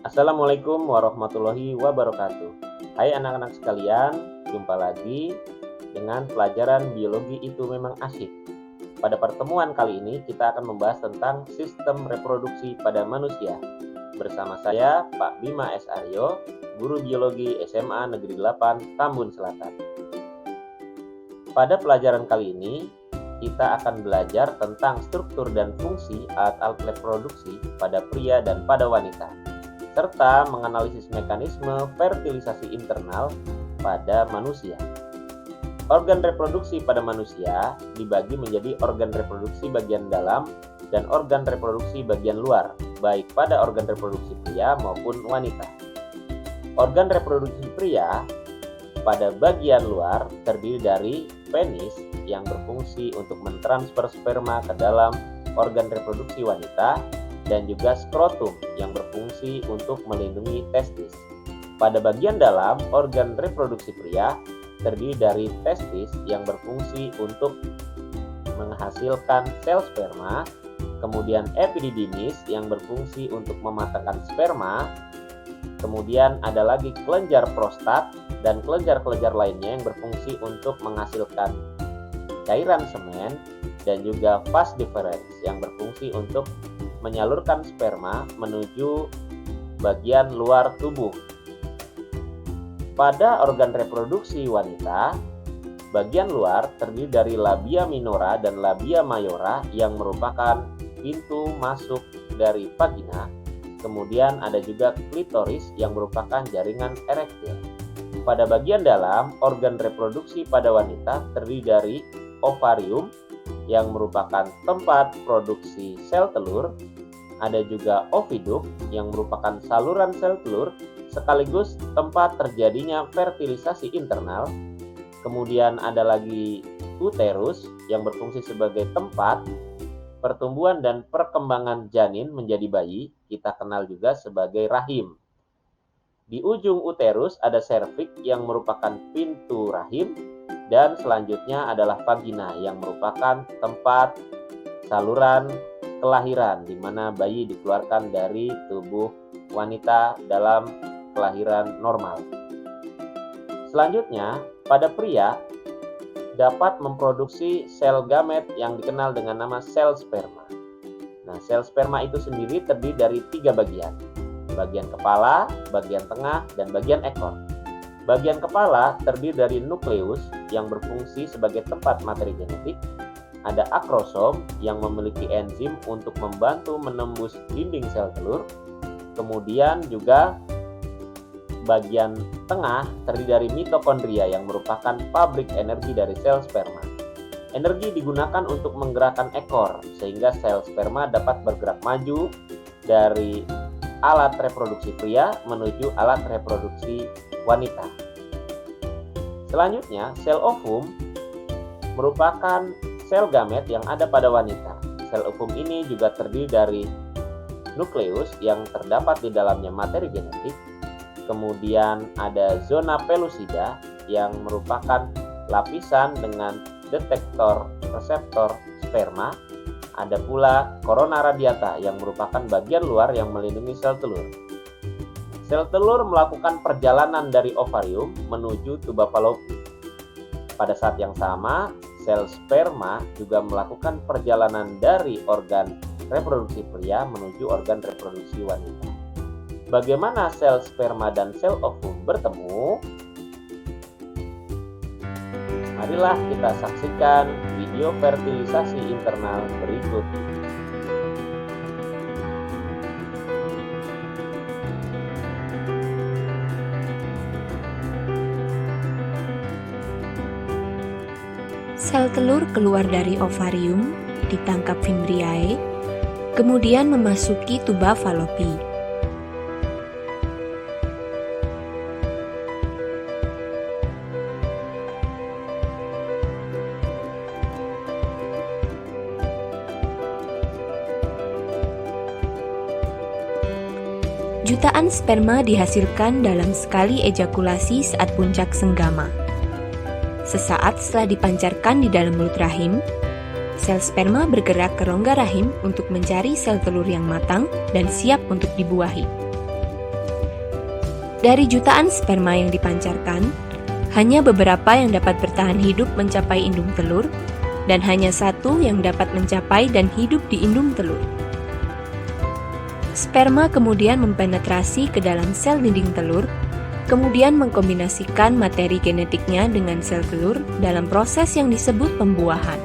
Assalamualaikum warahmatullahi wabarakatuh. Hai anak-anak sekalian, jumpa lagi dengan pelajaran biologi itu memang asyik. Pada pertemuan kali ini kita akan membahas tentang sistem reproduksi pada manusia. Bersama saya Pak Bima S. Aryo, guru biologi SMA Negeri 8 Tambun Selatan. Pada pelajaran kali ini kita akan belajar tentang struktur dan fungsi alat-alat reproduksi pada pria dan pada wanita, serta menganalisis mekanisme fertilisasi internal pada manusia. Organ reproduksi pada manusia dibagi menjadi organ reproduksi bagian dalam dan organ reproduksi bagian luar, baik pada organ reproduksi pria maupun wanita. Organ reproduksi pria pada bagian luar terdiri dari penis yang berfungsi untuk mentransfer sperma ke dalam organ reproduksi wanita, dan juga skrotum yang berfungsi untuk melindungi testis. Pada bagian dalam organ reproduksi pria terdiri dari testis yang berfungsi untuk menghasilkan sel sperma, kemudian epididymis yang berfungsi untuk mematangkan sperma, kemudian ada lagi kelenjar prostat dan kelenjar-kelenjar lainnya yang berfungsi untuk menghasilkan cairan semen, dan juga vas deferens yang berfungsi untuk menyalurkan sperma menuju bagian luar tubuh. Pada organ reproduksi wanita, bagian luar terdiri dari labia minora dan labia mayora yang merupakan pintu masuk dari vagina. Kemudian ada juga klitoris yang merupakan jaringan erektil. Pada bagian dalam, organ reproduksi pada wanita terdiri dari ovarium yang merupakan tempat produksi sel telur, ada juga oviduk yang merupakan saluran sel telur sekaligus tempat terjadinya fertilisasi internal. Kemudian ada lagi uterus yang berfungsi sebagai tempat pertumbuhan dan perkembangan janin menjadi bayi, kita kenal juga sebagai rahim. Di ujung uterus ada serviks yang merupakan pintu rahim, dan selanjutnya adalah vagina yang merupakan tempat saluran kelahiran di mana bayi dikeluarkan dari tubuh wanita dalam kelahiran normal. Selanjutnya, pada pria dapat memproduksi sel gamet yang dikenal dengan nama sel sperma. Nah, sel sperma itu sendiri terdiri dari 3 bagian. Bagian kepala, bagian tengah, dan bagian ekor. Bagian kepala terdiri dari nukleus yang berfungsi sebagai tempat materi genetik, ada akrosom yang memiliki enzim untuk membantu menembus dinding sel telur, kemudian juga bagian tengah terdiri dari mitokondria yang merupakan pabrik energi dari sel sperma. Energi digunakan untuk menggerakkan ekor sehingga sel sperma dapat bergerak maju dari alat reproduksi pria menuju alat reproduksi wanita. Selanjutnya, sel ovum merupakan sel gamet yang ada pada wanita. Sel ovum ini juga terdiri dari nukleus yang terdapat di dalamnya materi genetik. Kemudian ada zona pellucida yang merupakan lapisan dengan detektor reseptor sperma. Ada pula corona radiata yang merupakan bagian luar yang melindungi sel telur. Sel telur melakukan perjalanan dari ovarium menuju tuba Fallopi. Pada saat yang sama, sel sperma juga melakukan perjalanan dari organ reproduksi pria menuju organ reproduksi wanita. Bagaimana sel sperma dan sel ovum bertemu? Marilah kita saksikan video fertilisasi internal berikut ini. Sel telur keluar dari ovarium, ditangkap fimbriae, kemudian memasuki tuba Fallopi. Jutaan sperma dihasilkan dalam sekali ejakulasi saat puncak senggama. Sesaat setelah dipancarkan di dalam mulut rahim, sel sperma bergerak ke rongga rahim untuk mencari sel telur yang matang dan siap untuk dibuahi. Dari jutaan sperma yang dipancarkan, hanya beberapa yang dapat bertahan hidup mencapai indung telur, dan hanya satu yang dapat mencapai dan hidup di indung telur. Sperma kemudian mempenetrasi ke dalam sel dinding telur, kemudian mengkombinasikan materi genetiknya dengan sel telur dalam proses yang disebut pembuahan.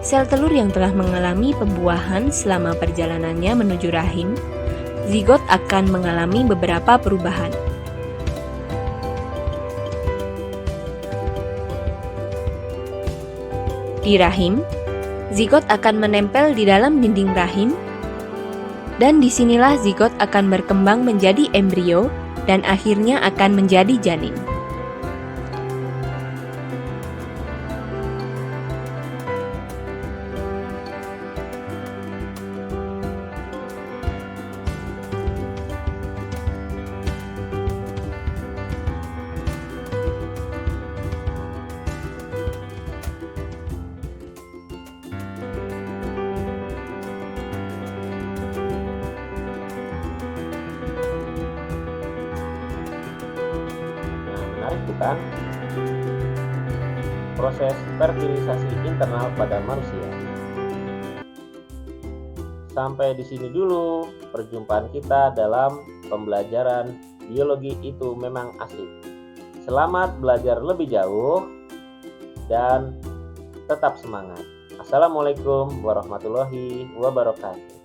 Sel telur yang telah mengalami pembuahan selama perjalanannya menuju rahim, zigot akan mengalami beberapa perubahan. Di rahim, zigot akan menempel di dalam dinding rahim, dan disinilah zigot akan berkembang menjadi embrio dan akhirnya akan menjadi janin. Menarik bukan? Proses fertilisasi internal pada manusia. Sampai di sini dulu perjumpaan kita dalam pembelajaran biologi itu memang asik. Selamat belajar lebih jauh dan tetap semangat. Assalamualaikum warahmatullahi wabarakatuh.